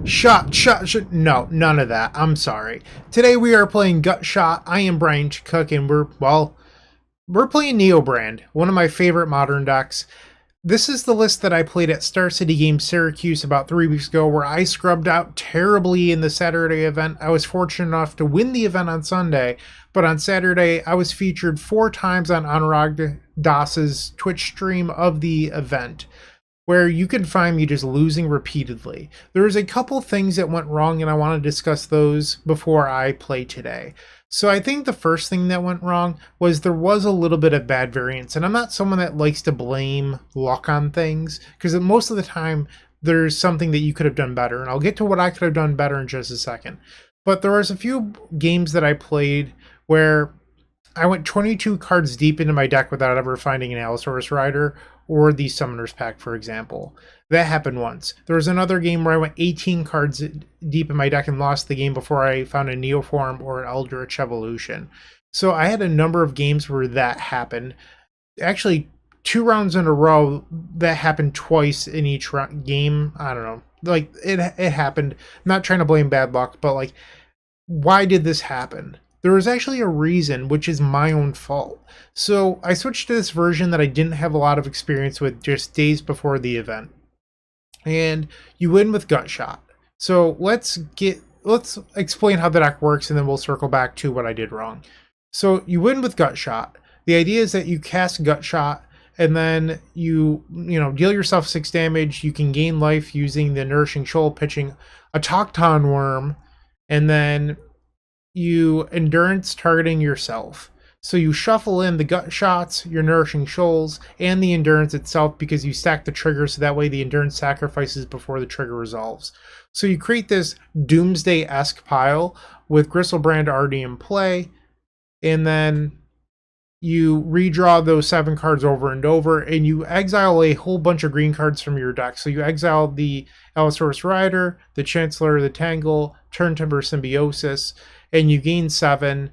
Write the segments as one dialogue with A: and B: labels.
A: Shot. No, none of that. I'm sorry. Today we are playing Gut Shot. I am Bryant Cook, and we're playing NeoBrand, one of my favorite modern decks. This is the list that I played at Star City Games Syracuse about 3 weeks ago, where I scrubbed out terribly in the Saturday event. I was fortunate enough to win the event on Sunday, but on Saturday I was featured 4 times on Anurag Das's Twitch stream of the event, where you can find me just losing repeatedly. There's a couple things that went wrong, and I want to discuss those before I play today. So I think the first thing that went wrong was there was a little bit of bad variance, and I'm not someone that likes to blame luck on things, because most of the time there's something that you could have done better, and I'll get to what I could have done better in just a second. But there was a few games that I played where I went 22 cards deep into my deck without ever finding an Allosaurus Rider or the Summoner's Pack, for example. That happened once. There was another game where I went 18 cards deep in my deck and lost the game before I found a Neoform or an Eldritch Evolution. So I had a number of games where that happened. Actually, 2 rounds in a row, that happened twice in each game. I don't know. Like, it happened. I'm not trying to blame bad luck, but like, why did this happen? There was actually a reason, which is my own fault. So I switched to this version that I didn't have a lot of experience with just days before the event. And you win with Gut Shot. So let's explain how the deck works, and then we'll circle back to what I did wrong. So you win with Gut Shot. The idea is that you cast Gut Shot, and then you deal yourself 6 damage. You can gain life using the Nourishing Shoal, pitching Autochthon Wurm, and then you endurance targeting yourself. So you shuffle in the Gut Shots, your Nourishing Shoals, and the endurance itself, because you stack the trigger, so that way the endurance sacrifices before the trigger resolves. So you create this doomsday-esque pile with Griselbrand already in play, and then you redraw those 7 cards over and over, and you exile a whole bunch of green cards from your deck. So you exile the Allosaurus Rider, the Chancellor of the Tangle, Turntimber Symbiosis, and you gain 7,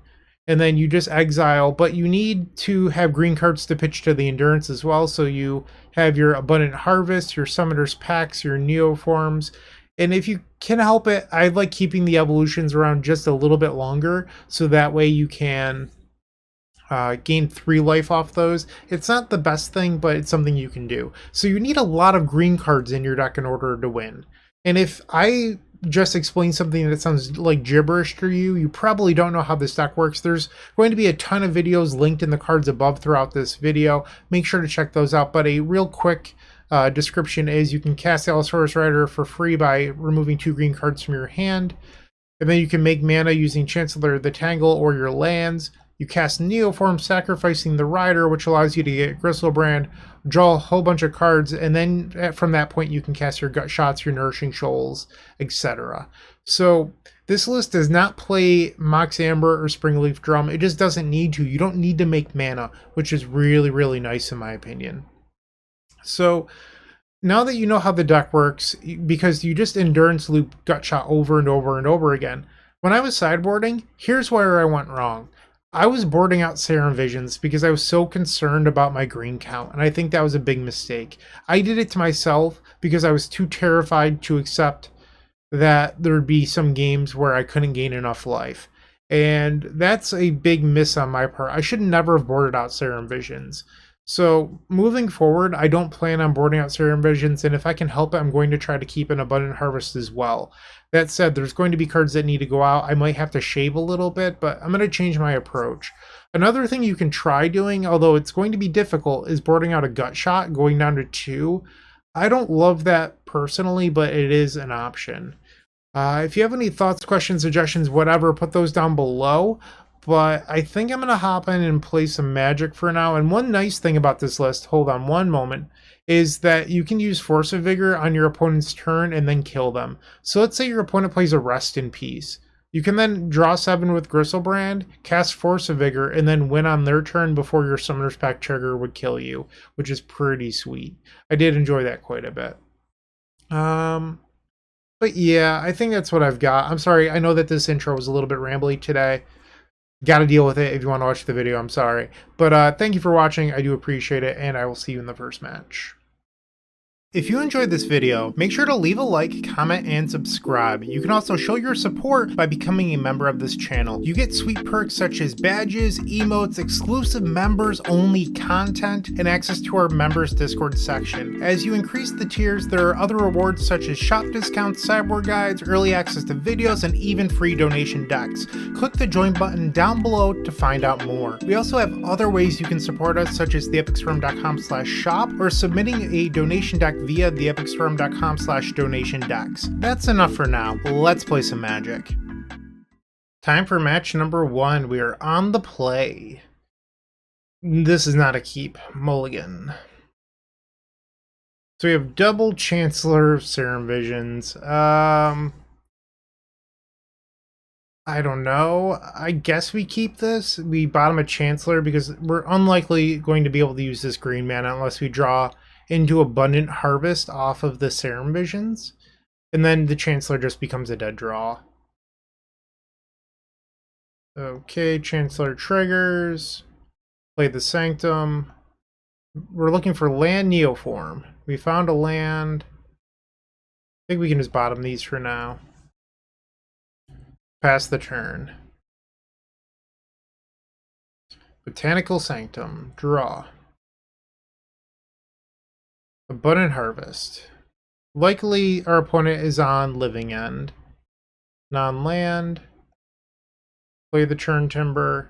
A: and then you just exile, but you need to have green cards to pitch to the endurance as well. So you have your Abundant Harvest, your Summoner's Packs, your Neoforms, and if you can help it, I like keeping the evolutions around just a little bit longer, so that way you can gain 3 life off those. It's not the best thing, but it's something you can do. So you need a lot of green cards in your deck in order to win. And if I just explain something that sounds like gibberish to you, you probably don't know how this deck works. There's going to be a ton of videos linked in the cards above throughout this video. Make sure to check those out. But a real quick description is you can cast Allosaurus Rider for free by removing 2 green cards from your hand. And then you can make mana using Chancellor of the Tangle or your lands. You cast Neoform, sacrificing the Rider, which allows you to get Griselbrand, draw a whole bunch of cards, and then from that point you can cast your Gut Shots, your Nourishing Shoals, etc. So this list does not play Mox Amber or Springleaf Drum. It just doesn't need to. You don't need to make mana, which is really, really nice in my opinion. So now that you know how the deck works, because you just endurance loop Gut Shot over and over and over again, when I was sideboarding, here's where I went wrong. I was boarding out Serum Visions because I was so concerned about my green count, and I think that was a big mistake. I did it to myself because I was too terrified to accept that there would be some games where I couldn't gain enough life. And that's a big miss on my part. I should never have boarded out Serum Visions. So moving forward, I don't plan on boarding out Serum Visions, and if I can help it, I'm going to try to keep an Abundant Harvest as well. That said, there's going to be cards that need to go out. I might have to shave a little bit, but I'm going to change my approach. Another thing you can try doing, although it's going to be difficult, is boarding out a Gut Shot, going down to 2. I don't love that personally, but it is an option. If you have any thoughts, questions, suggestions, whatever, put those down below. But I think I'm going to hop in and play some Magic for now. And one nice thing about this list, hold on one moment, is that you can use Force of Vigor on your opponent's turn and then kill them. So let's say your opponent plays a Rest in Peace. You can then draw 7 with Griselbrand, cast Force of Vigor, and then win on their turn before your Summoner's Pack trigger would kill you, which is pretty sweet. I did enjoy that quite a bit. But yeah, I think that's what I've got. I'm sorry, I know that this intro was a little bit rambly today. Got to deal with it. If you want to watch the video, I'm sorry. But thank you for watching. I do appreciate it, and I will see you in the first match. If you enjoyed this video, make sure to leave a like, comment, and subscribe. You can also show your support by becoming a member of this channel. You get sweet perks such as badges, emotes, exclusive members-only content, and access to our members Discord section. As you increase the tiers, there are other rewards such as shop discounts, sideboard guides, early access to videos, and even free donation decks. Click the join button down below to find out more. We also have other ways you can support us, such as theepicstorm.com/shop or submitting a donation deck via theepicstorm.com/donation decks. That's enough for now. Let's play some Magic. Time for match number 1. We are on the play. This is not a keep. Mulligan. So we have double Chancellor of Serum Visions. I don't know. I guess we keep this. We bottom a Chancellor because we're unlikely going to be able to use this green mana unless we draw into Abundant Harvest off of the Serum Visions. And then the Chancellor just becomes a dead draw. Okay, Chancellor triggers. Play the Sanctum. We're looking for land Neoform. We found a land. I think we can just bottom these for now. Pass the turn. Botanical Sanctum. Draw. Abundant Harvest. Likely our opponent is on Living End. Non-land. Play the Churn Timber.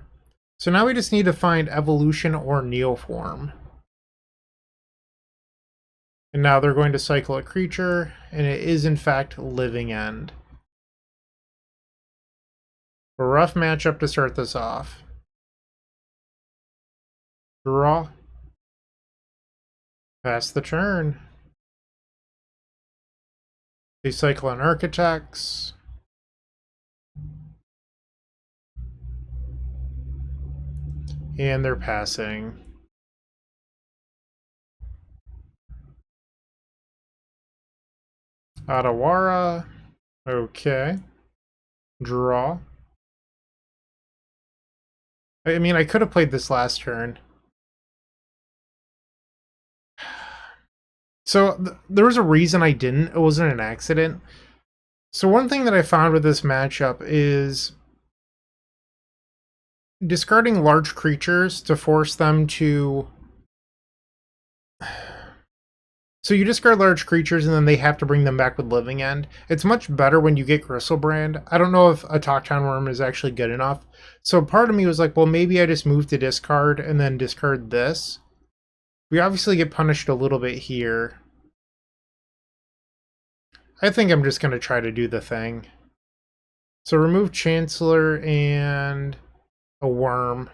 A: So now we just need to find Evolution or Neoform. And now they're going to cycle a creature, and it is in fact Living End. A rough matchup to start this off. Draw. Pass the turn. They cycle on Architects. And they're passing. Otawara. Okay. Draw. I mean, I could have played this last turn. So there was a reason I didn't. It wasn't an accident. So one thing that I found with this matchup is discarding large creatures to force them to... So you discard large creatures and then they have to bring them back with Living End. It's much better when you get Griselbrand. I don't know if Autochthon Wurm is actually good enough. So part of me was like, well, maybe I just move to discard and then discard this. We obviously get punished a little bit here. I think I'm just going to try to do the thing. So remove Chancellor and a Worm.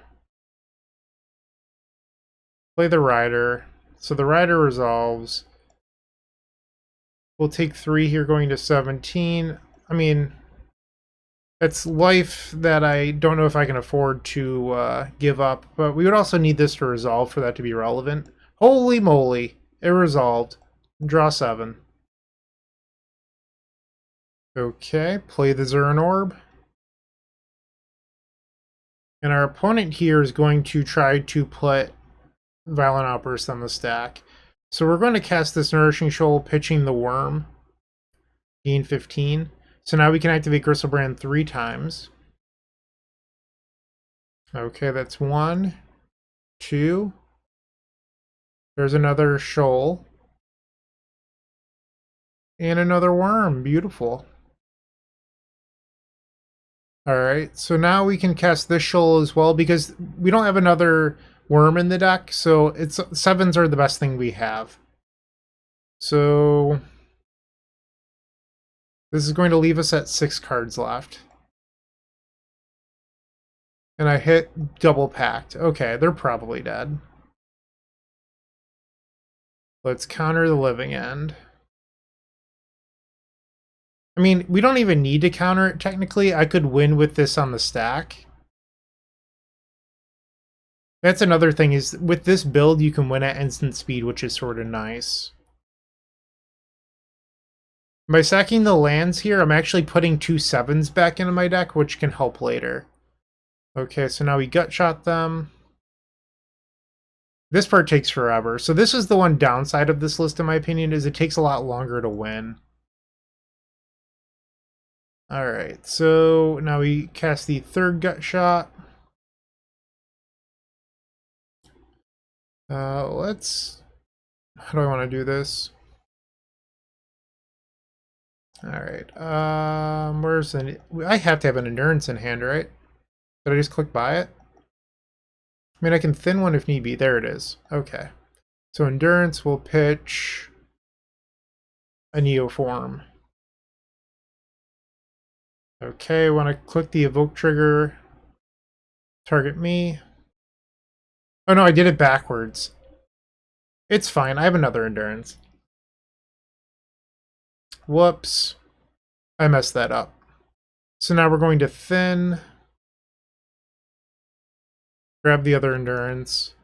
A: Play the Rider. So the Rider resolves. We'll take 3 here going to 17. I mean, it's life that I don't know if I can afford to give up. But we would also need this to resolve for that to be relevant. Holy moly, it resolved. Draw 7. Okay, play the Zuran Orb. And our opponent here is going to try to put Violent Outburst on the stack. So we're going to cast this Nourishing Shoal, pitching the Worm. Gain 15. So now we can activate Griselbrand 3 times. Okay, that's 1, 2. There's another Shoal. And another Worm. Beautiful. Alright, so now we can cast this Shoal as well because we don't have another Worm in the deck, so 7s are the best thing we have. So this is going to leave us at 6 cards left. And I hit double packed. Okay, they're probably dead. Let's counter the Living End. I mean, we don't even need to counter it technically. I could win with this on the stack. That's another thing, is with this build you can win at instant speed, which is sort of nice. By sacking the lands here, I'm actually putting 2 7s back into my deck, which can help later. Okay, so now we gut shot them. This part takes forever. So this is the one downside of this list, in my opinion, is it takes a lot longer to win. All right, so now we cast the third gut shot. Let's... How do I want to do this? All right. Where's the... I have to have an endurance in hand, right? Did I just click buy it? I mean, I can thin one if need be. There it is. Okay. So endurance will pitch a Neoform. Okay, I want to click the evoke trigger. Target me. Oh no, I did it backwards. It's fine. I have another endurance. Whoops. I messed that up. So now we're going to thin. Grab the other endurance.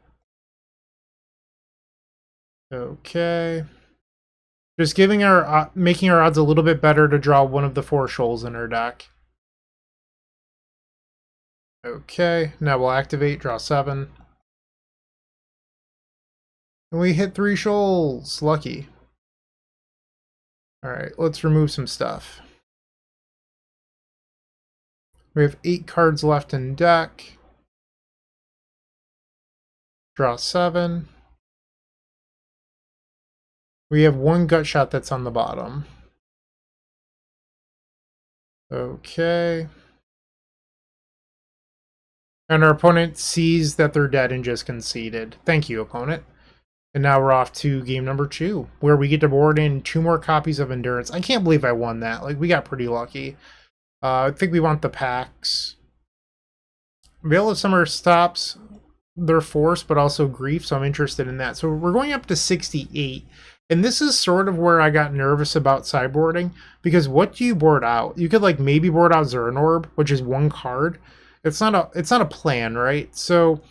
A: Okay. Just giving our making our odds a little bit better to draw one of the 4 shoals in our deck. Okay, now we'll activate, draw 7. And we hit 3 shoals. Lucky. Alright, let's remove some stuff. We have 8 cards left in deck. Draw 7. We have 1 gut shot that's on the bottom. Okay. And our opponent sees that they're dead and just conceded. Thank you, opponent. And now we're off to game number 2, where we get to board in 2 more copies of Endurance. I can't believe I won that. Like, we got pretty lucky. I think we want the packs. Veil of Summer stops their force, but also grief, so I'm interested in that. So we're going up to 68. And this is sort of where I got nervous about sideboarding, because what do you board out? You could like maybe board out Zeranorb, which is 1 card. It's not a plan, right? So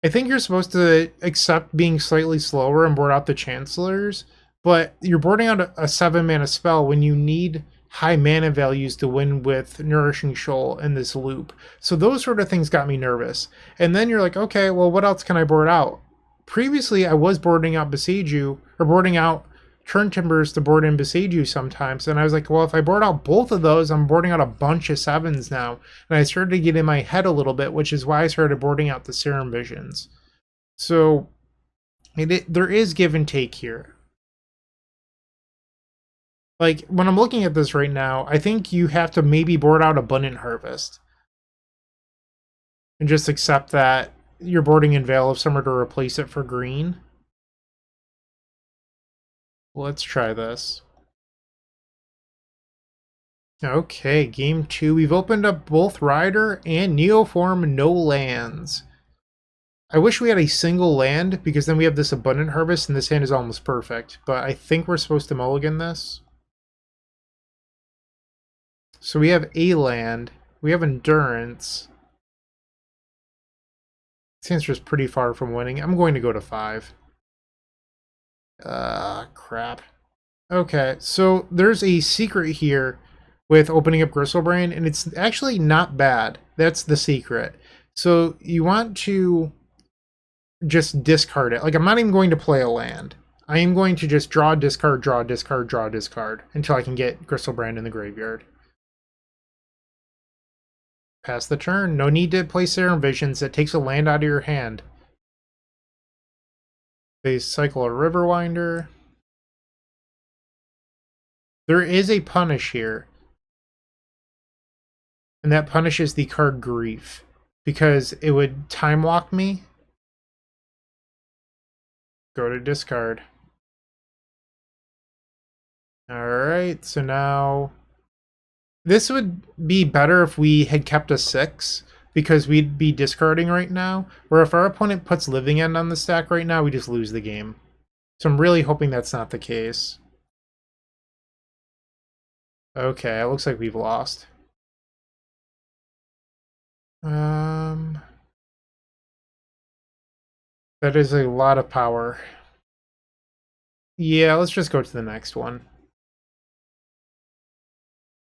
A: I think you're supposed to accept being slightly slower and board out the Chancellors, but you're boarding out a 7-mana spell when you need high mana values to win with Nourishing Shoal in this loop. So those sort of things got me nervous. And then you're like, okay, well, what else can I board out? Previously, I was boarding out Besiju, or boarding out Turn Timbers to board in Besiju sometimes, and I was like, well, if I board out both of those, I'm boarding out a bunch of 7s now. And I started to get in my head a little bit, which is why I started boarding out the Serum Visions. So there is give and take here. Like, when I'm looking at this right now, I think you have to maybe board out Abundant Harvest. And just accept that you're boarding in Veil of Summer to replace it for green. Let's try this. Okay, game 2. We've opened up both Rider and Neoform no lands. I wish we had a single land, because then we have this Abundant Harvest and this hand is almost perfect. But I think we're supposed to mulligan this. So we have a land. We have Endurance. This answer is pretty far from winning. I'm going to go to 5. Crap. Okay, so there's a secret here with opening up Griselbrand, and it's actually not bad. That's the secret. So you want to just discard it. Like, I'm not even going to play a land. I am going to just draw, discard, draw, discard, draw, discard until I can get Griselbrand in the graveyard. Pass the turn. No need to play Serum Visions. It takes a land out of your hand. They cycle a Riverwinder. There is a punish here. And that punishes the card Grief, because it would time walk me. Go to discard. Alright, so now this would be better if we had kept a 6, because we'd be discarding right now. Or if our opponent puts Living End on the stack right now, we just lose the game. So I'm really hoping that's not the case. Okay, it looks like we've lost. That is a lot of power. Yeah, let's just go to the next one.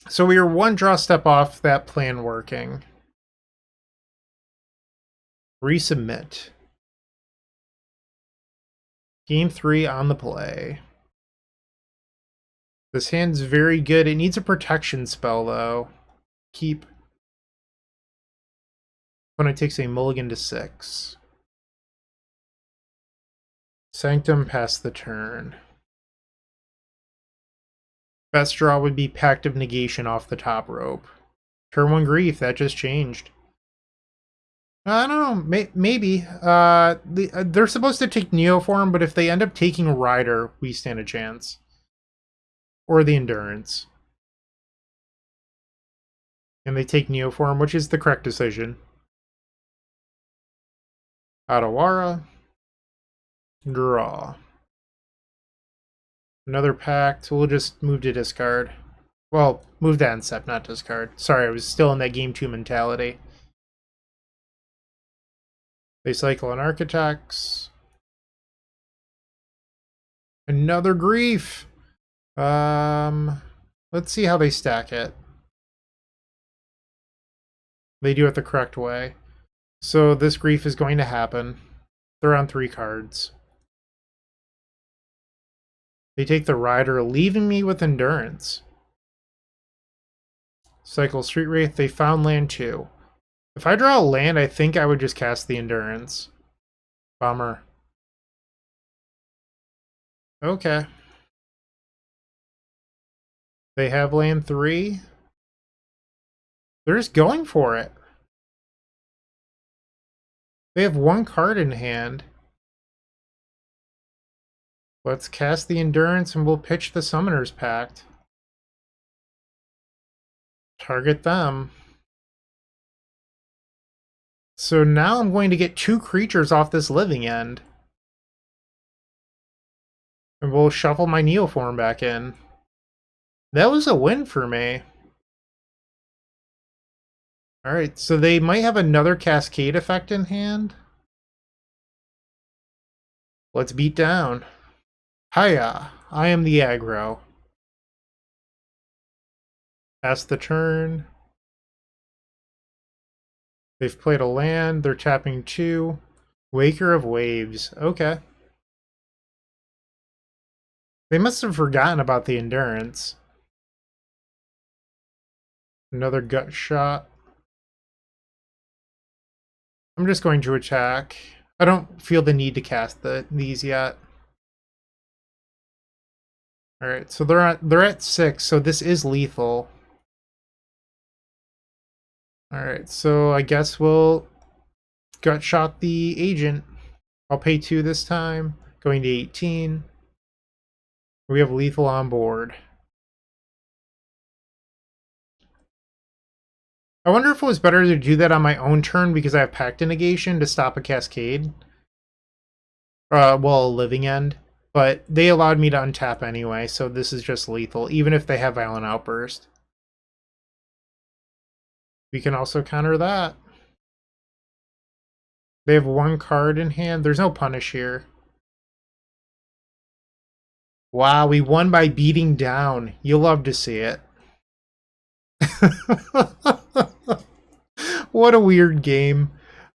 A: So we are 1 draw step off that plan working. Resubmit. Game 3 on the play. This hand's very good. It needs a protection spell, though. Keep. Opponent takes a mulligan to 6. Sanctum, pass the turn. Best draw would be Pact of Negation off the top rope. Turn 1 Grief, that just changed. I don't know, maybe. They're supposed to take Neoform, but if they end up taking Rider, we stand a chance. Or the Endurance. And they take Neoform, which is the correct decision. Otawara. Draw. Another Pact. We'll just move to discard. Well, move that incept, not discard. Sorry, I was still in that game 2 mentality. They cycle on Architects. Another Grief. Let's see how they stack it. They do it the correct way. So this Grief is going to happen. They're on 3 cards. They take the Rider, leaving me with Endurance. Cycle Street Wraith. They found land 2. If I draw a land, I think I would just cast the Endurance. Bummer. Okay. They have land 3. They're just going for it. They have 1 card in hand. Let's cast the Endurance and we'll pitch the Summoner's Pact. Target them. So now I'm going to get 2 creatures off this living end. And we'll shuffle my Neoform back in. That was a win for me. Alright, so they might have another Cascade effect in hand. Let's beat down. Hiya, I am the aggro. Pass the turn. They've played a land, they're tapping 2. Waker of Waves, okay. They must have forgotten about the Endurance. Another Gut Shot. I'm just going to attack. I don't feel the need to cast these yet. Alright, so they're at 6, so this is lethal. Alright, so I guess we'll Gut Shot the Agent. I'll pay 2 this time, going to 18. We have lethal on board. I wonder if it was better to do that on my own turn because I have Pact of Negation to stop a Cascade. Well, a living end. But they allowed me to untap anyway, so this is just lethal, even if they have Violent Outburst. We can also counter that. They have 1 card in hand. There's no punish here. Wow, we won by beating down. You'll love to see it. What a weird game.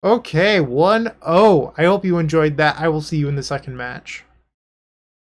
A: Okay, 1-0. I hope you enjoyed that. I will see you in the second match.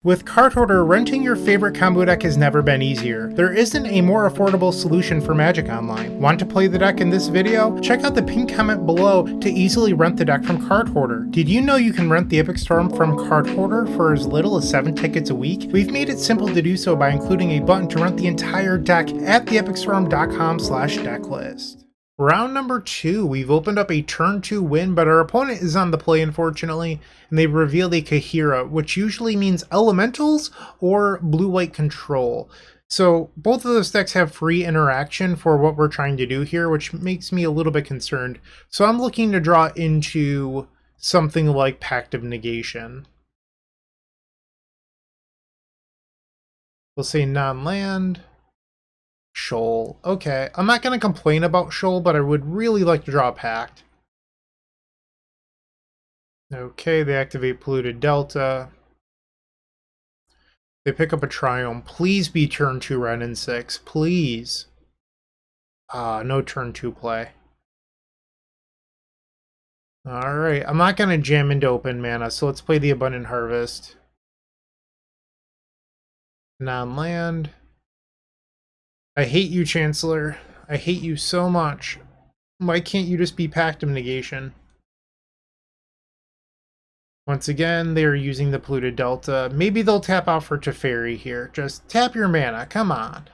A: With Card Hoarder, renting your favorite combo deck has never been easier. There isn't a more affordable solution for Magic Online. Want to play the deck in this video? Check out the pinned comment below to easily rent the deck from Card Hoarder. Did you know you can rent the Epic Storm from Card Hoarder for as little as 7 tickets a week? We've made it simple to do so by including a button to rent the entire deck at theepicstorm.com/decklist. Round number 2, we've opened up a turn 2 win, but our opponent is on the play unfortunately, and they revealed a Kahira, which usually means elementals or blue-white control. So both of those decks have free interaction for what we're trying to do here, which makes me a little bit concerned. So I'm looking to draw into something like Pact of Negation. We'll say non-land. Shoal. Okay, I'm not going to complain about Shoal, but I would really like to draw a Pact. Okay, they activate Polluted Delta. They pick up a Triome. Please be turn 2 Ren and 6. Please. No turn 2 play. Alright, I'm not going to jam into open mana, so let's play the Abundant Harvest. Non-land. I hate you, Chancellor. I hate you so much. Why can't you just be Pact of Negation? Once again, they are using the polluted delta. Maybe they'll tap out for Teferi here. Just tap your mana. Come on.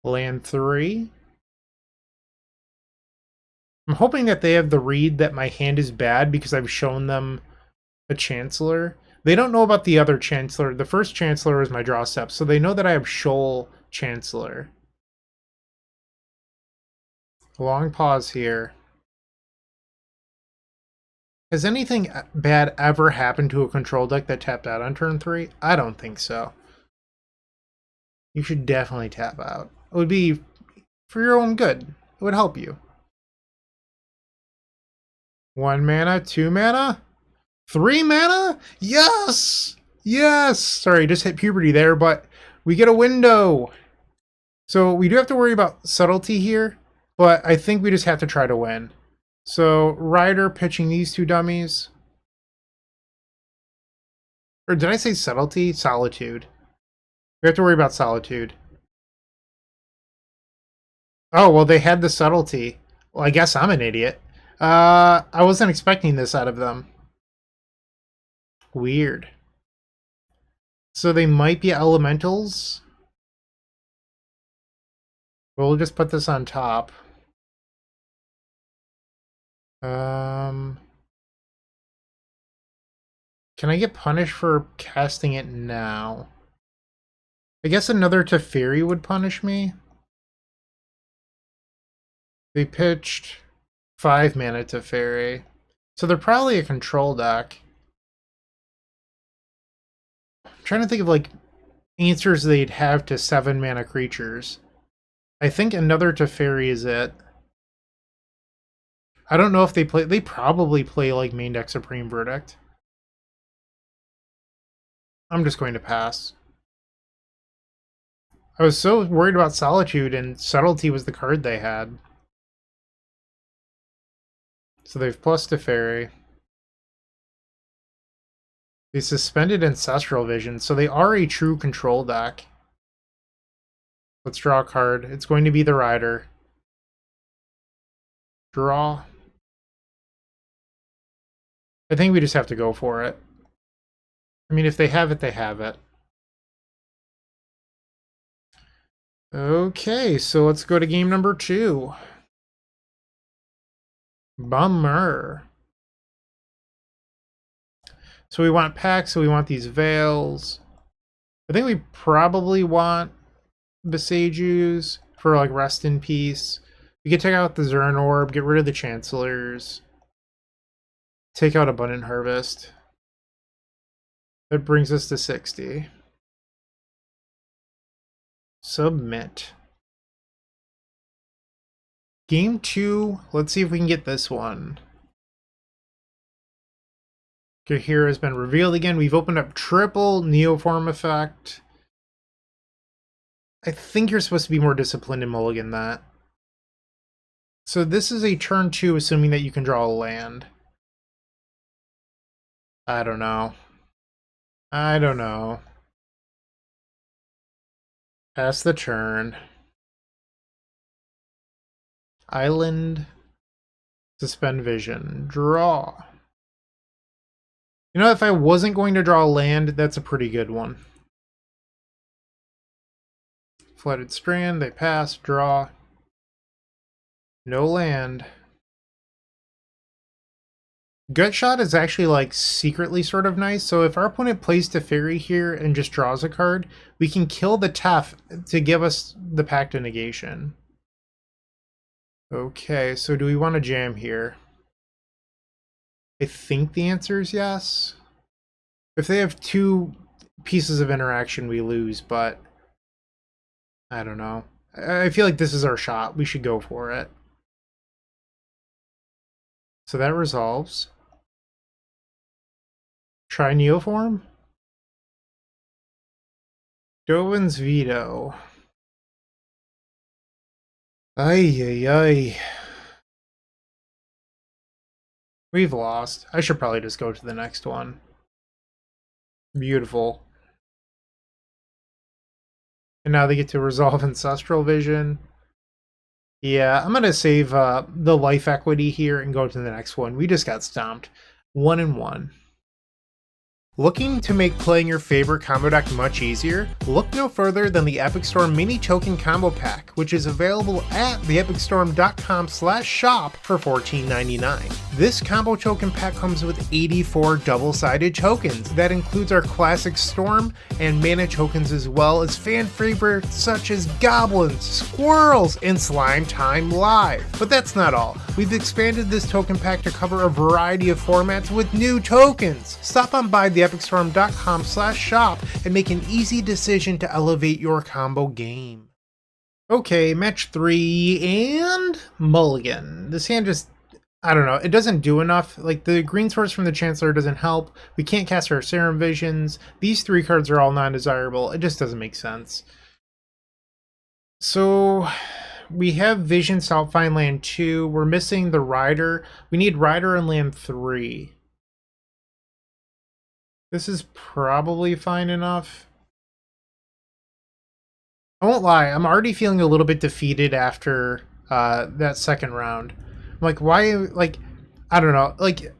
A: Land 3. I'm hoping that they have the read that my hand is bad because I've shown them a Chancellor. They don't know about the other Chancellor. The first Chancellor was my draw step, so they know that I have Shoal Chancellor. Long pause here. Has anything bad ever happened to a control deck that tapped out on turn 3? I don't think so. You should definitely tap out. It would be for your own good. It would help you. 1 mana, 2 mana, 3 mana? Yes! Yes! Sorry, just hit puberty there, but we get a window. So we do have to worry about subtlety here, but I think we just have to try to win. So Rider pitching these 2 dummies. Or did I say subtlety? Solitude. We have to worry about solitude. Oh, well, they had the subtlety. Well, I guess I'm an idiot. I wasn't expecting this out of them. Weird. So they might be elementals. We'll just put this on top. Can I get punished for casting it now? I guess another Teferi would punish me. They pitched 5 mana Teferi. So they're probably a control deck. I'm trying to think of like answers they'd have to 7 mana creatures. I think another Teferi is it. I don't know if they play. They probably play like main deck Supreme Verdict. I'm just going to pass. I was so worried about Solitude, and Subtlety was the card they had. So they've plus Teferi. They suspended Ancestral Vision, so they are a true control deck. Let's draw a card. It's going to be the Rider. Draw. I think we just have to go for it. I mean, if they have it, they have it. Okay, so let's go to game number 2. Bummer. So we want packs, so we want these Veils. I think we probably want Besajus for like Rest in Peace. We could take out the Zern Orb, get rid of the Chancellors. Take out Abundant Harvest. That brings us to 60. Submit. Game 2, let's see if we can get this one. Your hero has been revealed again. We've opened up triple Neoform effect. I think you're supposed to be more disciplined and mulligan that. So this is a turn 2, assuming that you can draw a land. I don't know. I don't know. Pass the turn. Island. Suspend vision. Draw. You know, if I wasn't going to draw a land, that's a pretty good one. Flooded Strand, they pass, draw. No land. Gutshot is actually like secretly sort of nice, so if our opponent plays Teferi here and just draws a card, we can kill the Tef to give us the Pact of Negation. Okay, so do we want to jam here? I think the answer is yes. If they have 2 pieces of interaction, we lose, but I don't know. I feel like this is our shot. We should go for it. So that resolves. Try Neoform. Dovin's Veto. Ay, ay, ay. We've lost. I should probably just go to the next one. Beautiful. And now they get to resolve Ancestral Vision. Yeah, I'm going to save the life equity here and go to the next one. We just got stomped. 1-1. Looking to make playing your favorite combo deck much easier? Look no further than the Epic Storm Mini Token Combo Pack, which is available at theepicstorm.com/shop for $14.99. This combo token pack comes with 84 double-sided tokens. That includes our classic Storm and mana tokens, as well as fan favorites such as Goblins, Squirrels, and Slime Time Live. But that's not all. We've expanded this token pack to cover a variety of formats with new tokens. Stop on by theepicstorm.com/shop and make an easy decision to elevate your combo game. Okay, match 3 and mulligan. This hand just, I don't know, it doesn't do enough. Like, the green source from the Chancellor doesn't help. We can't cast our Serum Visions. These 3 cards are all non-desirable. It just doesn't make sense. So we have Vision, Southfind Land 2. We're missing the Rider. We need Rider and Land 3. This is probably fine enough. I won't lie, I'm already feeling a little bit defeated after that second round. I'm like, why, like, I don't know, like,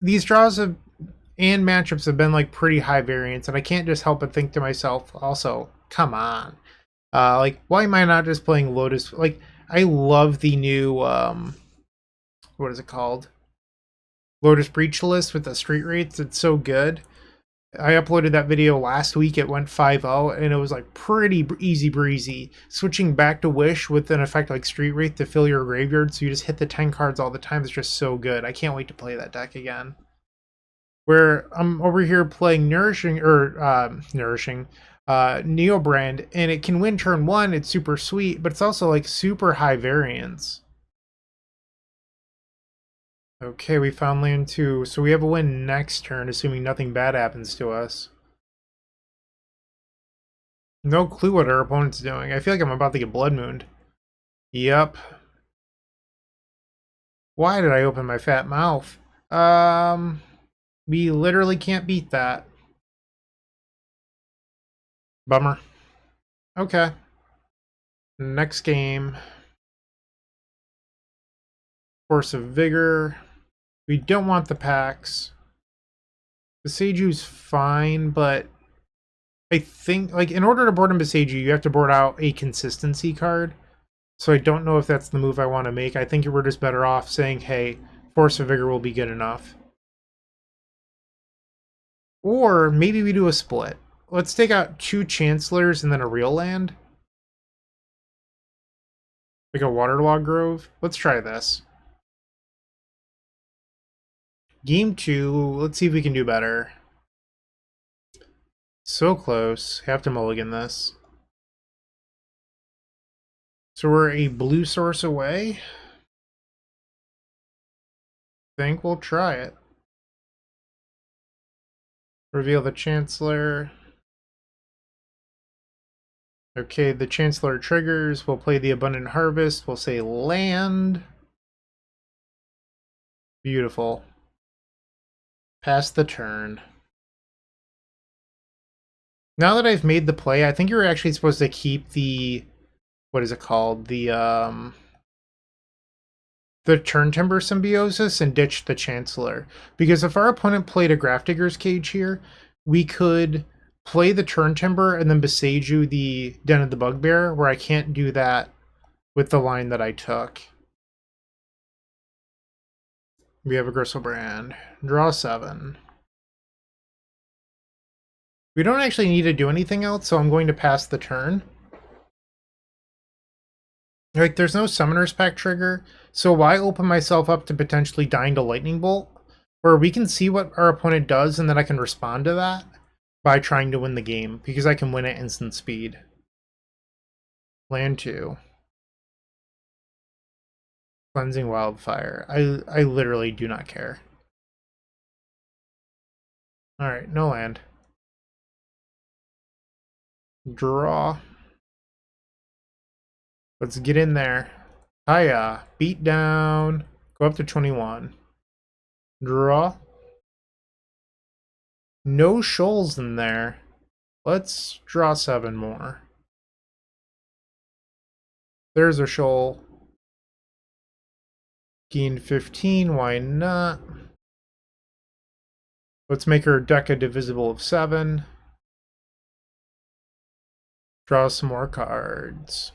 A: these draws have, and matchups have been, like, pretty high variance, and I can't just help but think to myself, also, come on. Like, why am I not just playing Lotus? Like, I love the new, what is it called? Lotus Breach list with the street rates. It's so good. I uploaded that video last week. It went 5-0 and it was like pretty easy breezy. Switching back to Wish with an effect like Street Wraith to fill your graveyard so you just hit the 10 cards all the time is just so good. I can't wait to play that deck again. Where I'm over here playing NeoBrand, and it can win turn 1. It's super sweet, but it's also like super high variance. Okay, we found land 2, so we have a win next turn, assuming nothing bad happens to us. No clue what our opponent's doing. I feel like I'm about to get Blood Mooned. Yep. Why did I open my fat mouth? We literally can't beat that. Bummer. Okay. Next game. Force of Vigor. We don't want the packs. The Seiju's fine, but I think, like, in order to board in Beseiju, you have to board out a consistency card. So I don't know if that's the move I want to make. I think we're just better off saying, hey, Force of Vigor will be good enough. Or maybe we do a split. Let's take out 2 Chancellors and then a real land. Like a Waterlog Grove. Let's try this. Game 2, let's see if we can do better. So close. Have to mulligan this. So we're a blue source away. Think we'll try it. Reveal the Chancellor. Okay, the Chancellor triggers. We'll play the Abundant Harvest. We'll say land. Beautiful. Pass the turn. Now that I've made the play, I think you're actually supposed to keep the, what is it called? The Turn Timber Symbiosis and ditch the Chancellor. Because if our opponent played a Grafdigger's Cage here, we could play the Turn Timber and then Beseiju the Den of the Bugbear, where I can't do that with the line that I took. We have a Griselbrand. Draw 7. We don't actually need to do anything else, so I'm going to pass the turn. Like, there's no Summoner's Pact trigger, so why open myself up to potentially dying to Lightning Bolt? Where we can see what our opponent does, and then I can respond to that by trying to win the game, because I can win at instant speed. Land 2. Cleansing Wildfire. I literally do not care. Alright, no land. Draw. Let's get in there. Hiya. Beat down. Go up to 21. Draw. No shoals in there. Let's draw 7 more. There's a shoal. Gain 15, why not? Let's make her deck a divisible of 7. Draw some more cards.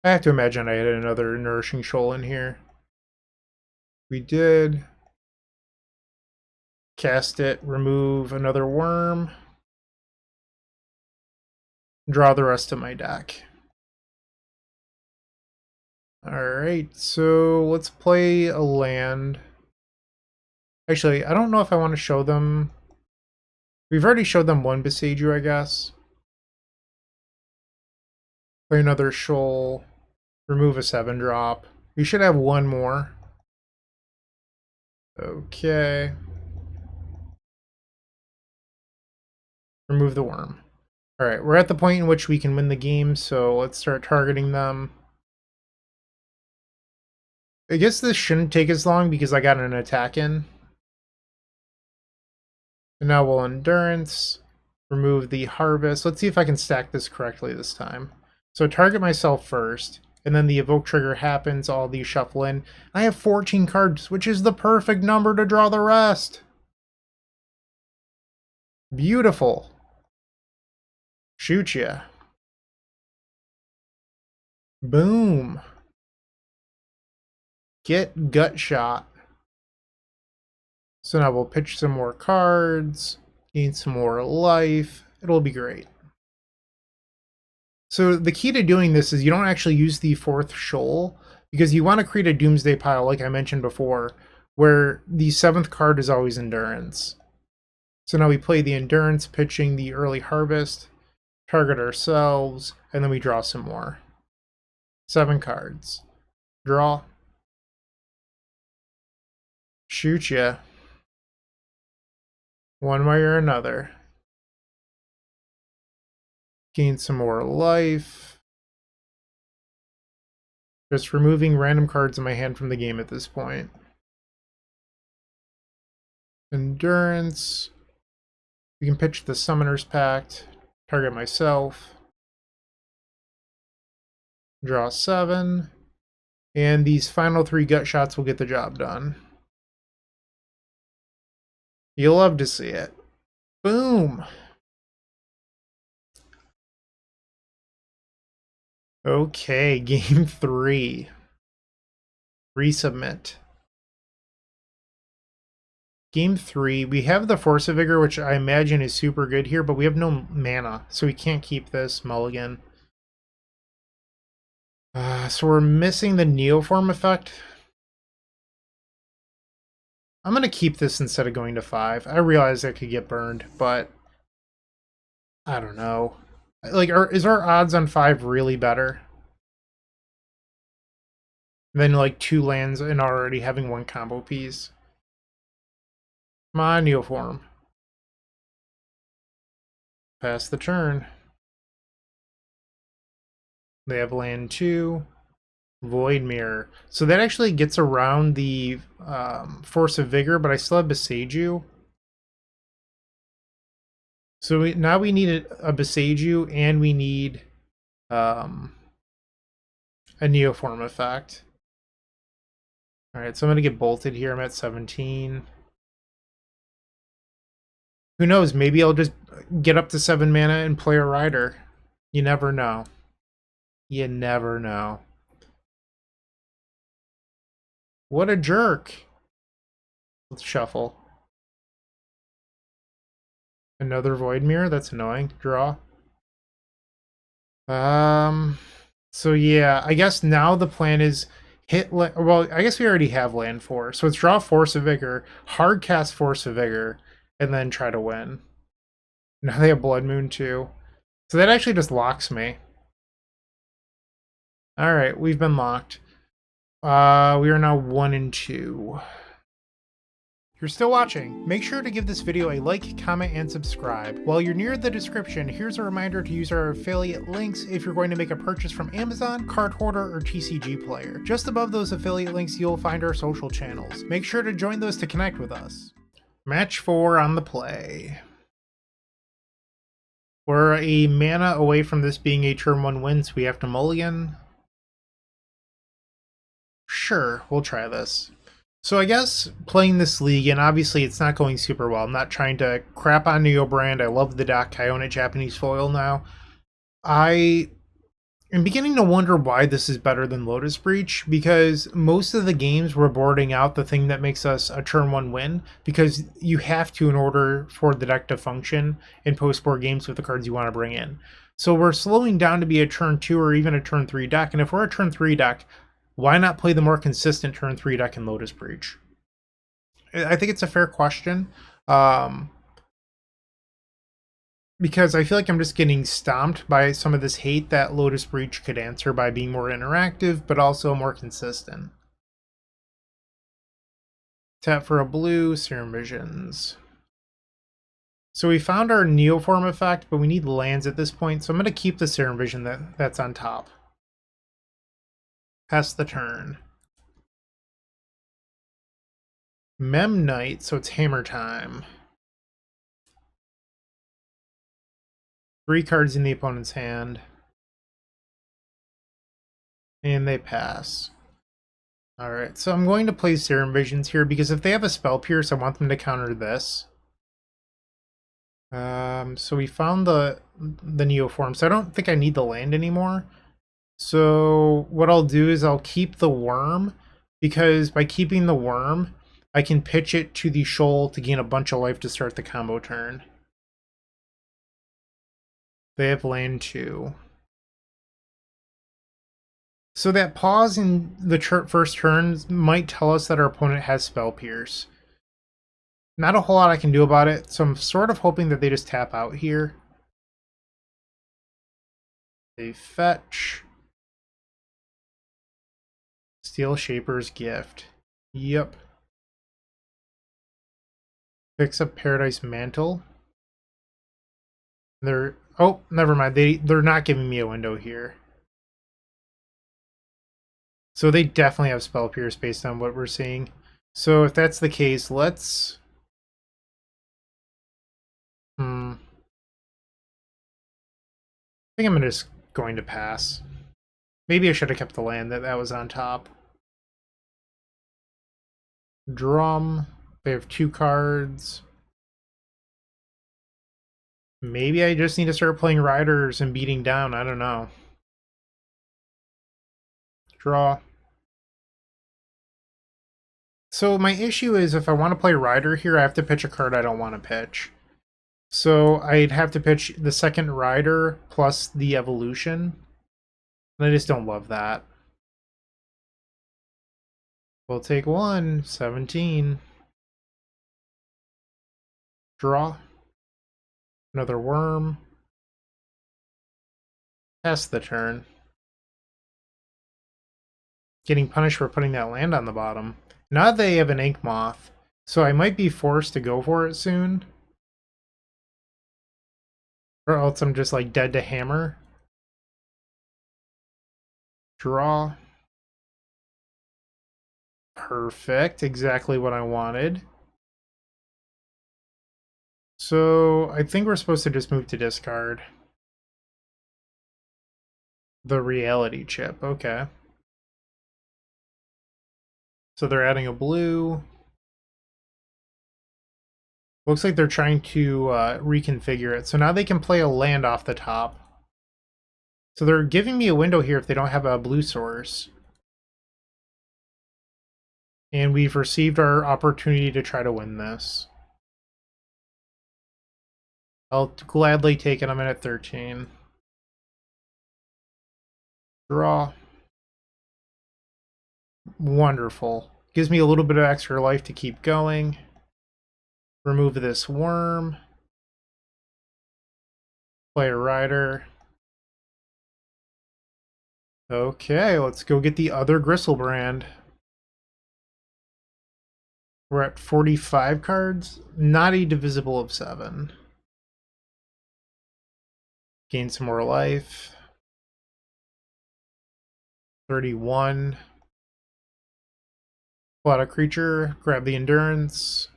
A: I have to imagine I had another Nourishing Shoal in here. We did. Cast it, remove another worm. Draw the rest of my deck. Alright, so let's play a land. Actually, I don't know if I want to show them. We've already showed them one Besiju, I guess. Play another shoal. Remove a 7-drop. We should have one more. Okay. Remove the worm. Alright, we're at the point in which we can win the game, so let's start targeting them. I guess this shouldn't take as long because I got an attack in. And now we'll endurance. Remove the harvest. Let's see if I can stack this correctly this time. So target myself first, and then the evoke trigger happens, all these shuffle in. I have 14 cards, which is the perfect number to draw the rest. Beautiful. Shoot ya. Boom. Get gut shot. So now we'll pitch some more cards, gain some more life. It'll be great. So the key to doing this is you don't actually use the 4th shoal, because you want to create a doomsday pile, like I mentioned before, where the 7th card is always endurance. So now we play the endurance, pitching the early harvest, target ourselves, and then we draw some more. 7 cards. Draw. Shoot ya. One way or another. Gain some more life. Just removing random cards in my hand from the game at this point. Endurance. We can pitch the Summoner's Pact. Target myself. Draw 7. And these final 3 gut shots will get the job done. You'll love to see it. Boom! Okay, game 3. Resubmit. Game 3, we have the Force of Vigor, which I imagine is super good here, but we have no mana, so we can't keep this mulligan. So we're missing the Neoform effect. I'm going to keep this instead of going to 5. I realize I could get burned, but I don't know. Like, is our odds on 5 really better than like 2 lands and already having 1 combo piece? Come on, Neoform. Pass the turn. They have land 2. Void Mirror. So that actually gets around the Force of Vigor, but I still have Besiju. So now we need a Besiju, and we need a Neoform effect. Alright, so I'm going to get bolted here. I'm at 17. Who knows? Maybe I'll just get up to 7 mana and play a Rider. You never know. You never know. What a jerk. Let's shuffle. Another Void Mirror? That's annoying. Draw. So yeah, I guess now the plan is well, I guess we already have land 4. So it's draw Force of Vigor, hard cast Force of Vigor, and then try to win. Now they have Blood Moon too. So that actually just locks me. Alright, we've been locked. We are now 1 and 2. If you're still watching, make sure to give this video a like, comment, and subscribe. While you're near the description, here's a reminder to use our affiliate links if you're going to make a purchase from Amazon, Card Hoarder, or TCG Player. Just above those affiliate links, you'll find our social channels. Make sure to join those to connect with us. Match 4 on the play. We're a mana away from this being a turn 1 win, so we have to mulligan. Sure, we'll try this. So I guess playing this league, and obviously it's not going super well. I'm not trying to crap on NeoBrand. I love the deck. I own a Japanese foil now. I am beginning to wonder why this is better than Lotus Breach, because most of the games we're boarding out the thing that makes us a turn 1 win, because you have to in order for the deck to function in post-board games with the cards you want to bring in. So we're slowing down to be a turn 2 or even a turn 3 deck, and if we're a turn 3 deck, why not play the more consistent turn 3 deck in Lotus Breach? I think it's a fair question. Because I feel like I'm just getting stomped by some of this hate that Lotus Breach could answer by being more interactive, but also more consistent. Tap for a blue, Serum Visions. So we found our Neoform effect, but we need lands at this point, so I'm going to keep the Serum Vision that's on top. Pass the turn. Mem Knight, so it's hammer time. 3 cards in the opponent's hand. And they pass. Alright, so I'm going to play Serum Visions here because if they have a Spell Pierce, I want them to counter this. So we found the Neoform, so I don't think I need the land anymore. So what I'll do is I'll keep the Worm, because by keeping the Worm, I can pitch it to the Shoal to gain a bunch of life to start the combo turn. They have land 2. So that pause in the first turn might tell us that our opponent has Spell Pierce. Not a whole lot I can do about it, so I'm sort of hoping that they just tap out here. They fetch. Steel Shaper's Gift. Yep. Picks up Paradise Mantle. Oh, never mind. They're not giving me a window here. So they definitely have Spell Pierce based on what we're seeing. So if that's the case, let's... I think I'm just going to pass. Maybe I should have kept the land that was on top. Drum. They have 2 cards. Maybe I just need to start playing Riders and beating down. I don't know. Draw. So my issue is if I want to play Rider here, I have to pitch a card I don't want to pitch. So I'd have to pitch the second Rider plus the Evolution. And I just don't love that. We'll take 1, 17. Draw. Another Worm. Pass the turn. Getting punished for putting that land on the bottom. Now they have an Ink Moth, so I might be forced to go for it soon. Or else I'm just like dead to hammer. Draw. Perfect, exactly what I wanted. So I think we're supposed to just move to discard. The Reality Chip, okay. So they're adding a blue. Looks like they're trying to reconfigure it. So now they can play a land off the top. So they're giving me a window here if they don't have a blue source. And we've received our opportunity to try to win this. I'll gladly take it. I'm in at 13. Draw. Wonderful. Gives me a little bit of extra life to keep going. Remove this Worm. Play a Rider. Okay, let's go get the other Griselbrand. We're at 45 cards. Not a divisible of 7. Gain some more life. 31. Pull out a creature. Grab the Endurance.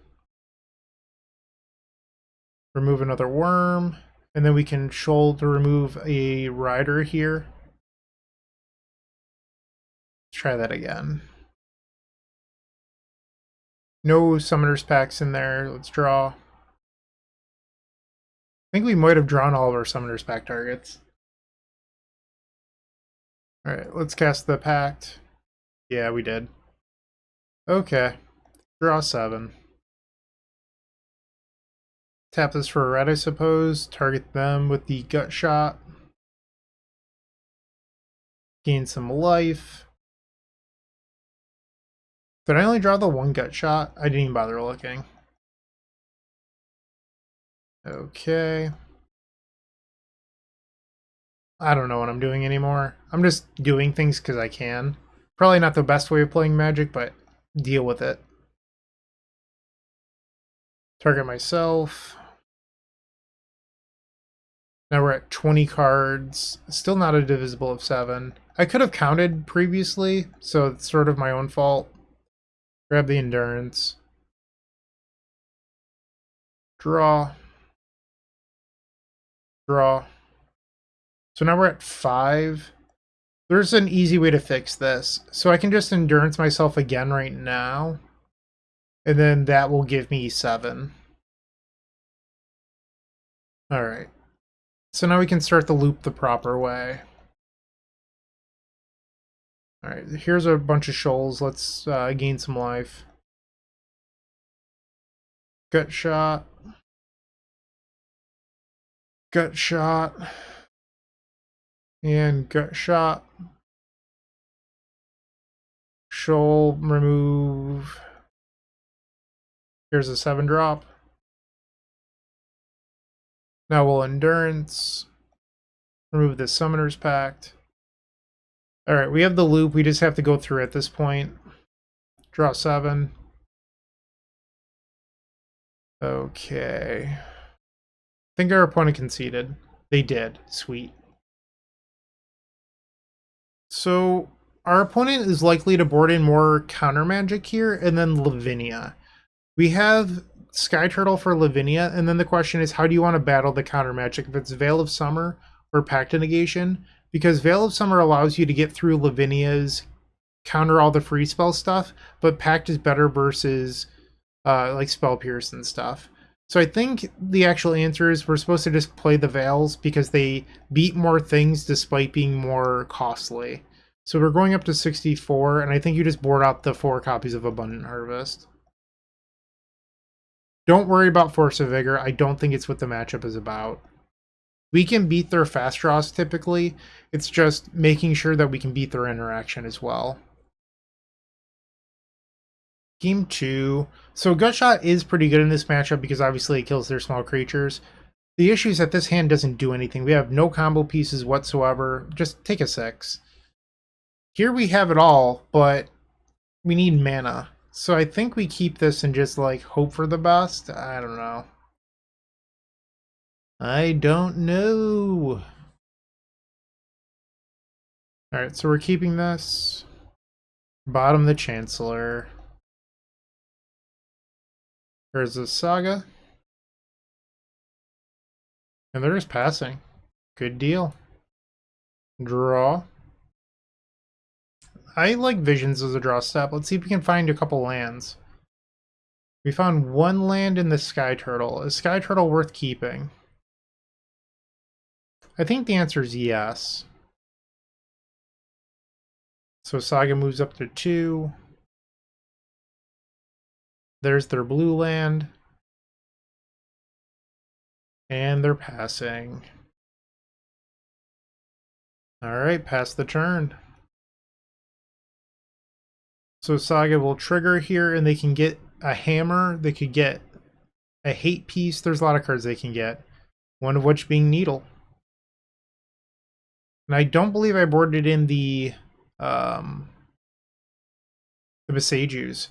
A: Remove another Worm. And then we can Shoal to remove a Rider here. Let's try that again. No Summoner's Packs in there. Let's draw. I think we might have drawn all of our Summoner's Pack targets. Alright, let's cast the Pact. Yeah, we did. Okay. Draw 7. Tap this for a red, I suppose. Target them with the Gut Shot. Gain some life. Did I only draw the one Gut Shot? I didn't even bother looking. Okay. I don't know what I'm doing anymore. I'm just doing things because I can. Probably not the best way of playing Magic, but deal with it. Target myself. Now we're at 20 cards. Still not a divisible of 7. I could have counted previously, so it's sort of my own fault. Grab the Endurance. Draw. Draw. So now we're at 5. There's an easy way to fix this. So I can just Endurance myself again right now. And then that will give me 7. Alright. So now we can start the loop the proper way. Alright, here's a bunch of shoals. Let's gain some life. Gut Shot. Gut Shot. And Gut Shot. Shoal, remove. Here's a 7-drop. Now we'll Endurance. Remove the Summoner's Pact. Alright, we have the loop. We just have to go through at this point. Draw 7. Okay. I think our opponent conceded. They did. Sweet. So, our opponent is likely to board in more counter magic here, and then Lavinia. We have Sky Turtle for Lavinia, and then the question is, how do you want to battle the counter magic? If it's Veil of Summer or Pact of Negation, because Veil of Summer allows you to get through Lavinia's counter all the free spell stuff, but Pact is better versus like Spell Pierce and stuff. So I think the actual answer is we're supposed to just play the Veils because they beat more things despite being more costly. So we're going up to 64, and I think you just board out the 4 copies of Abundant Harvest. Don't worry about Force of Vigor. I don't think it's what the matchup is about. We can beat their fast draws typically. It's just making sure that we can beat their interaction as well. Game 2. So Gut Shot is pretty good in this matchup because obviously it kills their small creatures. The issue is that this hand doesn't do anything. We have no combo pieces whatsoever. Just take a 6. Here we have it all, but we need mana. So I think we keep this and just like hope for the best. I don't know. I don't know. Alright, so we're keeping this. Bottom the Chancellor. There's a Saga. And there is passing. Good deal. Draw. I like Visions as a draw step. Let's see if we can find a couple lands. We found 1 land in the Sky Turtle. Is Sky Turtle worth keeping? I think the answer is yes. So Saga moves up to 2. There's their blue land. And they're passing. Alright, pass the turn. So Saga will trigger here and they can get a hammer. They could get a hate piece. There's a lot of cards they can get. One of which being Needle. And I don't believe I boarded in the Besajus.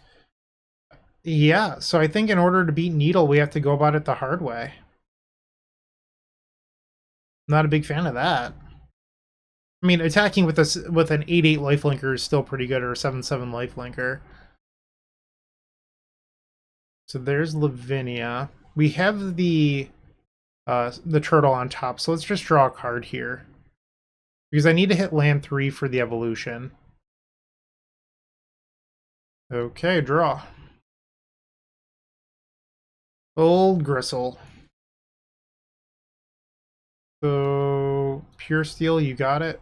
A: Yeah, so I think in order to beat Needle, we have to go about it the hard way. Not a big fan of that. I mean, attacking with this with an 8/8 lifelinker is still pretty good, or a 7/7 lifelinker. So there's Lavinia. We have the the turtle on top. So let's just draw a card here. Because I need to hit land 3 for the evolution. Okay, draw. Old Gristle. So, Pure Steel, you got it.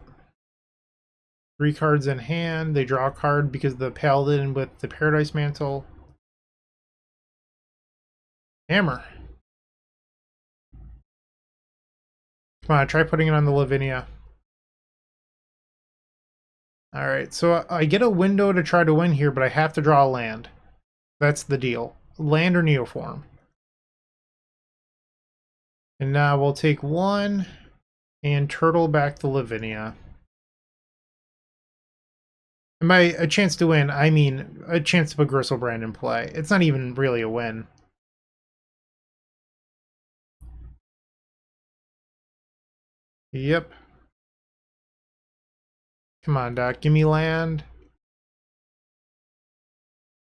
A: 3 cards in hand. They draw a card because the Paladin with the Paradise Mantle. Hammer. Come on, try putting it on the Lavinia. Alright, so I get a window to try to win here, but I have to draw a land. That's the deal. Land or Neoform. And now we'll take 1 and turtle back to Lavinia. And by a chance to win, I mean a chance to put Griselbrand in play. It's not even really a win. Yep. Come on, Doc. Give me land.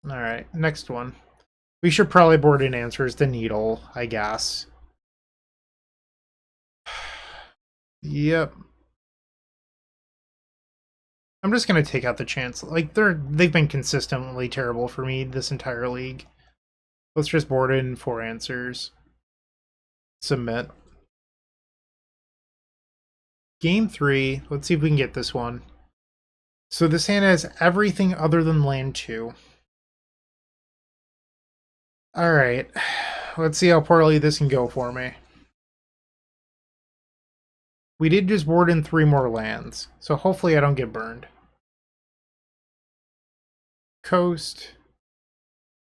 A: Alright, next one. We should probably board in answers to Needle, I guess. Yep. I'm just gonna take out the chance. Like, they've been consistently terrible for me this entire league. Let's just board in 4 answers. Submit. Game 3. Let's see if we can get this one. So this hand has everything other than land 2. Alright. Let's see how poorly this can go for me. We did just board in 3 more lands, so hopefully I don't get burned. Coast.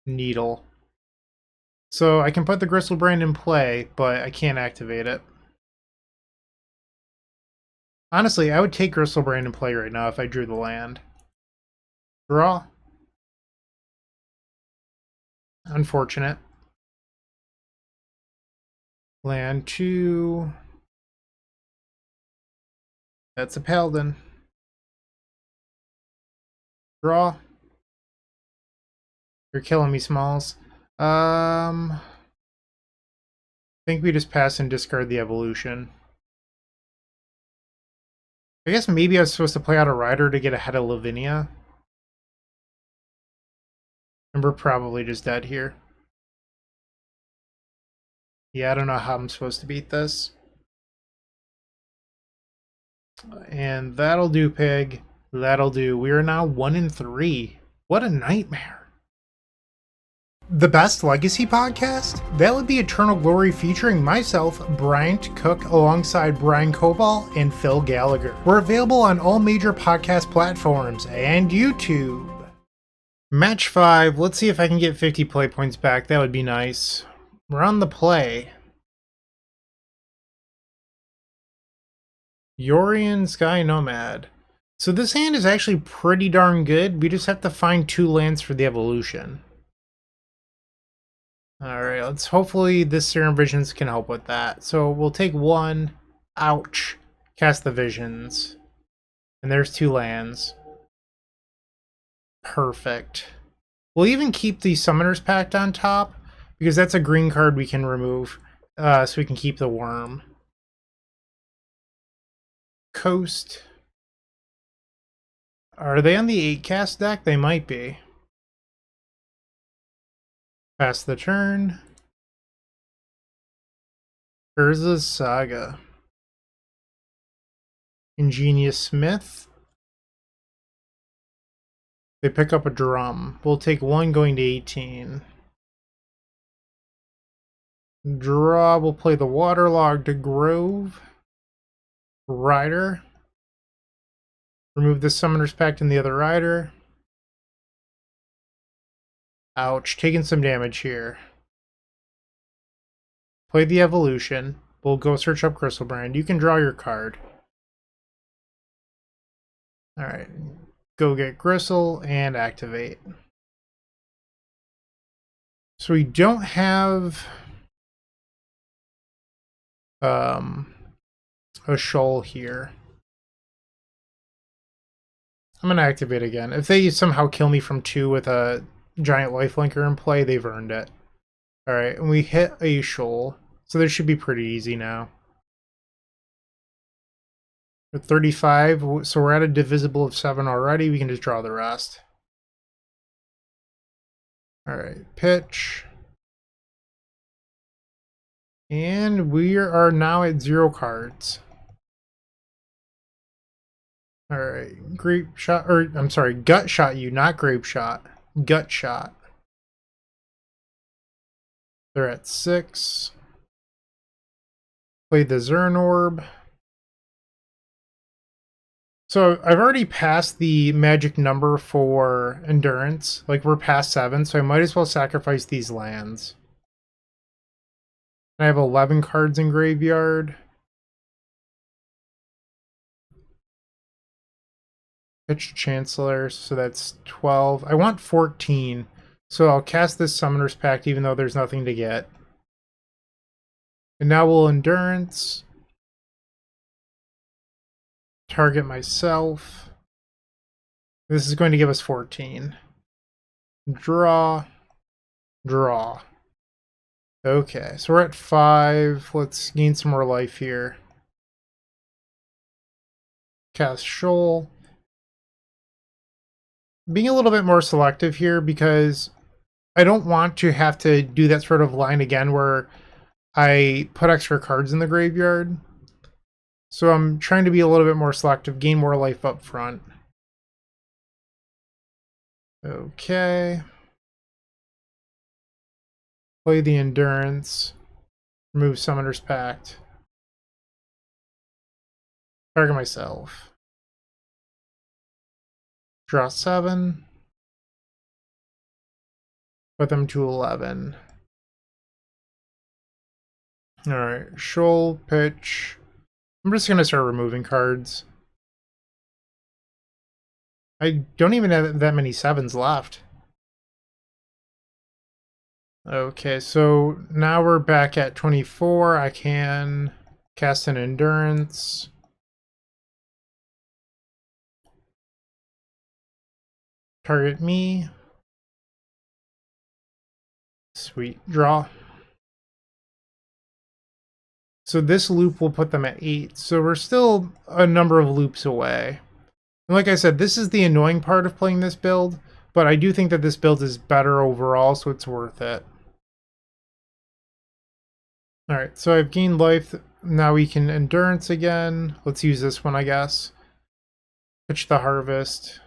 A: Needle. So I can put the Griselbrand in play, but I can't activate it. Honestly, I would take Griselbrand in play right now if I drew the land. Draw. Unfortunate. Land 2. That's a Paladin. Draw. You're killing me, Smalls. I think we just pass and discard the evolution. I guess maybe I was supposed to play out a Rider to get ahead of Lavinia. And we're probably just dead here. Yeah, I don't know how I'm supposed to beat this. And that'll do, Pig. That'll do. We are now 1-3. What a nightmare. The Best Legacy Podcast? That would be Eternal Glory featuring myself, Bryant Cook, alongside Brian Cobal and Phil Gallagher. We're available on all major podcast platforms and YouTube. Match 5. Let's see if I can get 50 play points back. That would be nice. We're on the play. Yorian Sky Nomad. So this hand is actually pretty darn good. We just have to find 2 lands for the evolution. Alright, let's hopefully this Serum Visions can help with that. So we'll take 1. Ouch. Cast the Visions. And there's 2 lands. Perfect. We'll even keep the Summoner's Pact on top, because that's a green card we can remove, so we can keep the Worm. Coast. Are they on the 8 cast deck? They might be. Pass the turn. Urza's Saga. Ingenious Smith. They pick up a drum. We'll take 1 going to 18. Draw. We'll play the Waterlogged Grove. Rider. Remove the Summoner's Pact and the other Rider. Ouch, taking some damage here. Play the evolution. We'll go search up Griselbrand. You can draw your card. Alright. Go get Grisel and activate. So we don't have a shoal here. I'm gonna activate again. If they somehow kill me from 2 with a giant lifelinker in play, they've earned it. Alright, and we hit a shoal. So this should be pretty easy now. At 35, so we're at a divisible of 7 already. We can just draw the rest. Alright, pitch. And we are now at 0 cards. Alright, grape shot, or I'm sorry, gut shot you, not grape shot. Gut shot. They're at 6. Play the Zern Orb. So I've already passed the magic number for endurance. Like we're past 7, so I might as well sacrifice these lands. I have 11 cards in graveyard. Pitch Chancellor, so that's 12. I want 14, so I'll cast this Summoner's Pact even though there's nothing to get. And now we'll endurance. Target myself. This is going to give us 14. Draw. Draw. Okay, so we're at 5. Let's gain some more life here. Cast Shoal. Being a little bit more selective here because I don't want to have to do that sort of line again where I put extra cards in the graveyard. So I'm trying to be a little bit more selective, gain more life up front. Okay. Play the Endurance. Remove Summoner's Pact. Target myself. Draw 7. Put them to 11. Alright, Shoal, pitch. I'm just going to start removing cards. I don't even have that many 7s left. Okay, so now we're back at 24. I can cast an Endurance. Target me. Sweet. Draw. So this loop will put them at 8. So we're still a number of loops away. And like I said, this is the annoying part of playing this build, but I do think that this build is better overall, so it's worth it. Alright, so I've gained life. Now we can endurance again. Let's use this one, I guess. Pitch the harvest.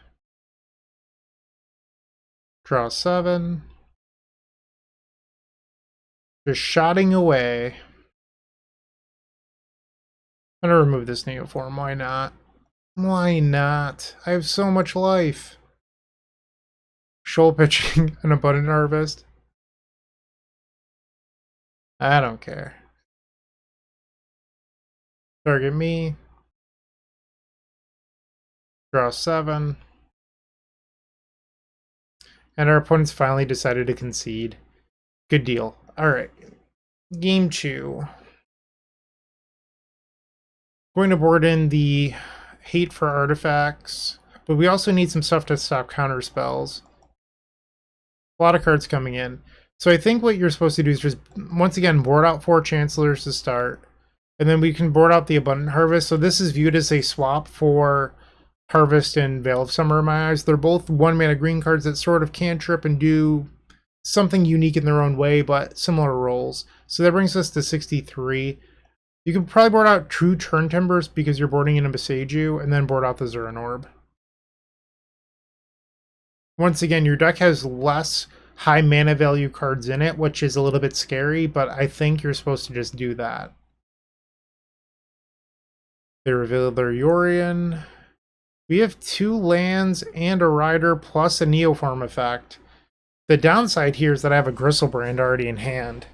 A: Draw 7. Just shotting away. I'm gonna remove this Neoform, why not? Why not? I have so much life. Shoal pitching an abundant harvest. I don't care. Target me. Draw 7. And our opponents finally decided to concede. Good deal. Alright. Game 2. Going to board in the hate for artifacts, but we also need some stuff to stop counter spells. A lot of cards coming in. So I think what you're supposed to do is just, once again, board out 4 Chancellors to start. And then we can board out the Abundant Harvest. So this is viewed as a swap for Harvest and Veil of Summer in my eyes. They're both 1-mana green cards that sort of cantrip and do something unique in their own way, but similar roles. So that brings us to 63. You can probably board out True Turn Timbers because you're boarding in a Boseiju, and then board out the Zern Orb. Once again, your deck has less high mana value cards in it, which is a little bit scary, but I think you're supposed to just do that. They reveal their Yorion. We have 2 lands and a Rider plus a Neoform effect. The downside here is that I have a Griselbrand already in hand.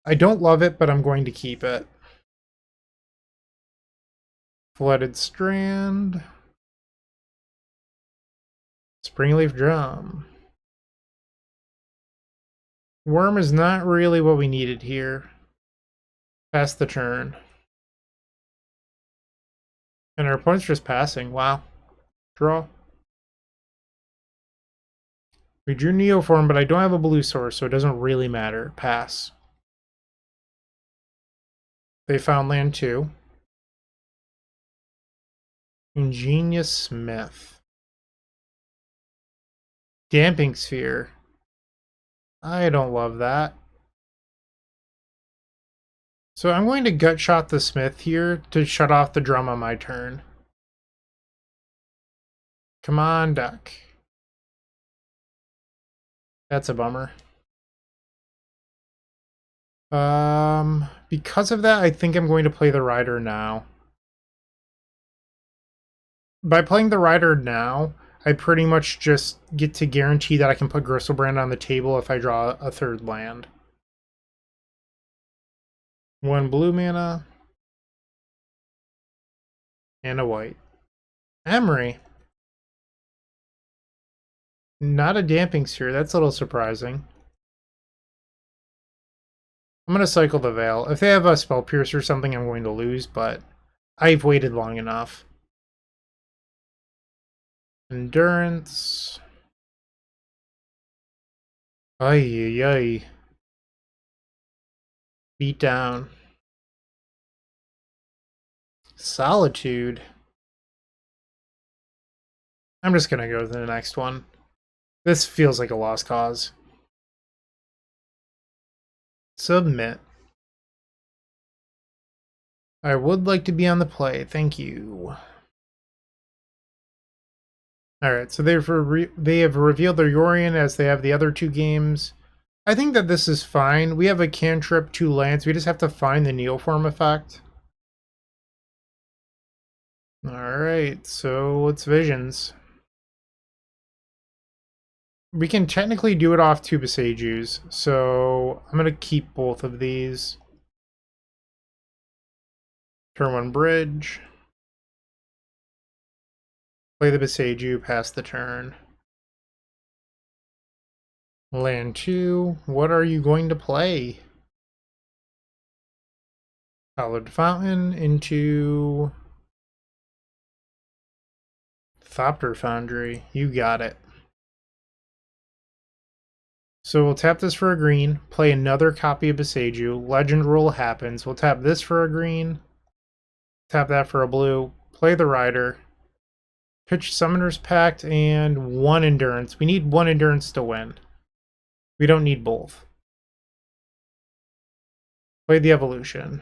A: I don't love it, but I'm going to keep it. Flooded Strand. Springleaf Drum. Worm is not really what we needed here. Pass the turn. And our opponent's just passing. Wow. Draw. We drew Neoform, but I don't have a blue source, so it doesn't really matter. Pass. They found land 2. Ingenious Smith. Damping Sphere. I don't love that. So I'm going to gut shot the Smith here to shut off the drum on my turn. Come on, duck. That's a bummer. Because of that, I think I'm going to play the Rider now. By playing the Rider now, I pretty much just get to guarantee that I can put Griselbrand on the table if I draw a third land. 1 blue mana. And a white. Emery. Not a Damping Sphere, that's a little surprising. I'm going to cycle the Veil. If they have a Spell Pierce or something, I'm going to lose, but I've waited long enough. Endurance. Ay, ay, ay. Beat down. Solitude. I'm just going to go to the next one. This feels like a lost cause. Submit. I would like to be on the play. Thank you. Alright, so they have revealed their Yorion as they have the other 2 games. I think that this is fine. We have a cantrip, 2 lands. We just have to find the Neoform effect. Alright, so it's Visions. We can technically do it off 2 Besejus, so I'm going to keep both of these. Turn 1 bridge. Play the Beseju, pass the turn. Land 2, what are you going to play? Hallowed Fountain into Thopter Foundry. You got it. So we'll tap this for a green, play another copy of Beseju, Legend Roll happens, we'll tap this for a green, tap that for a blue, play the Rider, pitch Summoner's Pact, and 1 Endurance. We need 1 Endurance to win. We don't need both. Play the Evolution.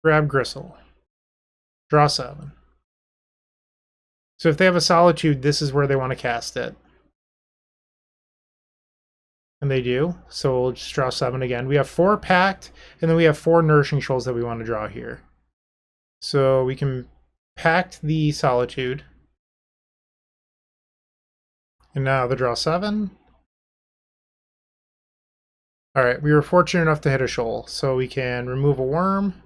A: Grab Gristle. Draw 7. So if they have a Solitude, this is where they want to cast it. And they do, so we'll just draw 7 again. We have 4 Pact, and then we have 4 Nourishing Shoals that we want to draw here. So we can Pact the Solitude. And now the draw 7. Alright, we were fortunate enough to hit a Shoal, so we can remove a Worm,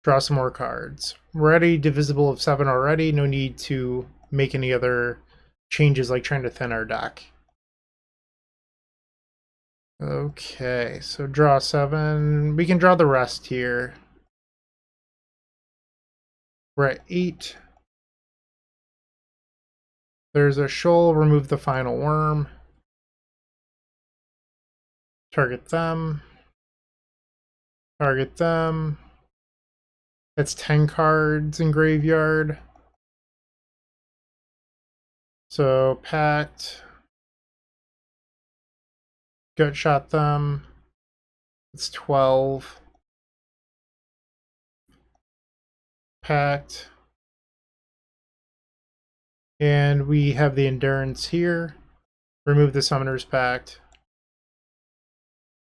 A: draw some more cards. We're already divisible of 7 already, no need to make any other changes like trying to thin our deck. Okay, so draw 7. We can draw the rest here. We're at 8. There's a Shoal, remove the final Worm. Target them. Target them. That's 10 cards in graveyard. So Pact. Gut shot them. It's 12. Pact. And we have the Endurance here. Remove the Summoner's Pact.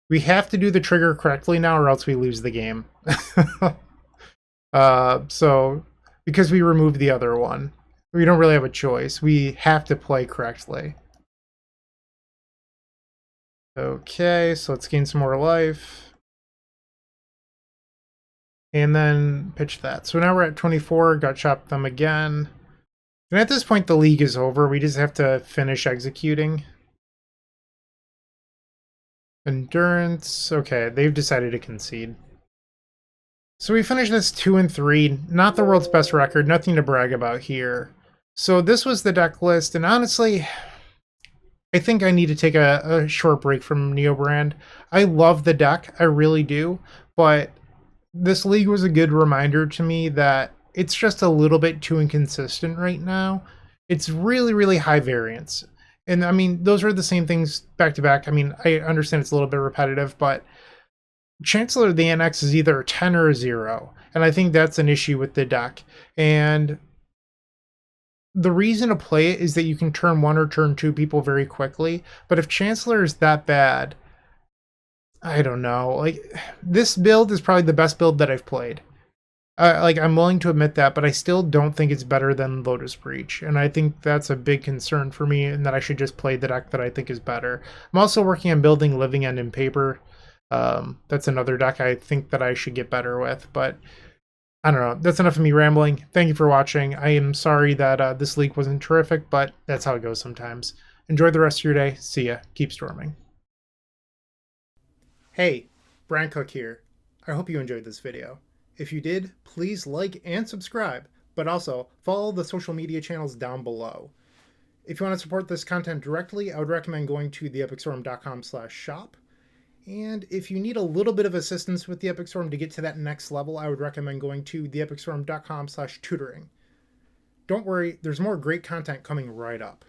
A: We have to do the trigger correctly now or else we lose the game. So, because we removed the other one, we don't really have a choice. We have to play correctly. Okay, so let's gain some more life. And then pitch that. So now we're at 24, gut shot them again. And at this point the league is over, we just have to finish executing. Endurance, okay, they've decided to concede. So we finished this 2-3, not the world's best record, nothing to brag about here. So this was the deck list, and honestly, I think I need to take a short break from NeoBrand. I love the deck, I really do, but this league was a good reminder to me that it's just a little bit too inconsistent right now. It's really, really high variance. And I mean, those are the same things back to back. I mean, I understand it's a little bit repetitive, but Chancellor of the Annex is either a 10 or a 0. And I think that's an issue with the deck. And the reason to play it is that you can turn 1 or turn 2 people very quickly. But if Chancellor is that bad, I don't know. Like, this build is probably the best build that I've played. Like, I'm willing to admit that, but I still don't think it's better than Lotus Breach. And I think that's a big concern for me, and that I should just play the deck that I think is better. I'm also working on building Living End in Paper. That's another deck I think that I should get better with, but I don't know. That's enough of me rambling. Thank you for watching. I am sorry that this leak wasn't terrific, but that's how it goes sometimes. Enjoy the rest of your day. See ya. Keep storming. Hey, Bryant Cook here. I hope you enjoyed this video. If you did, please like and subscribe, but also follow the social media channels down below. If you want to support this content directly, I would recommend going to theepicstorm.com/shop. And if you need a little bit of assistance with the Epic Storm to get to that next level, I would recommend going to theepicstorm.com/tutoring. Don't worry, there's more great content coming right up.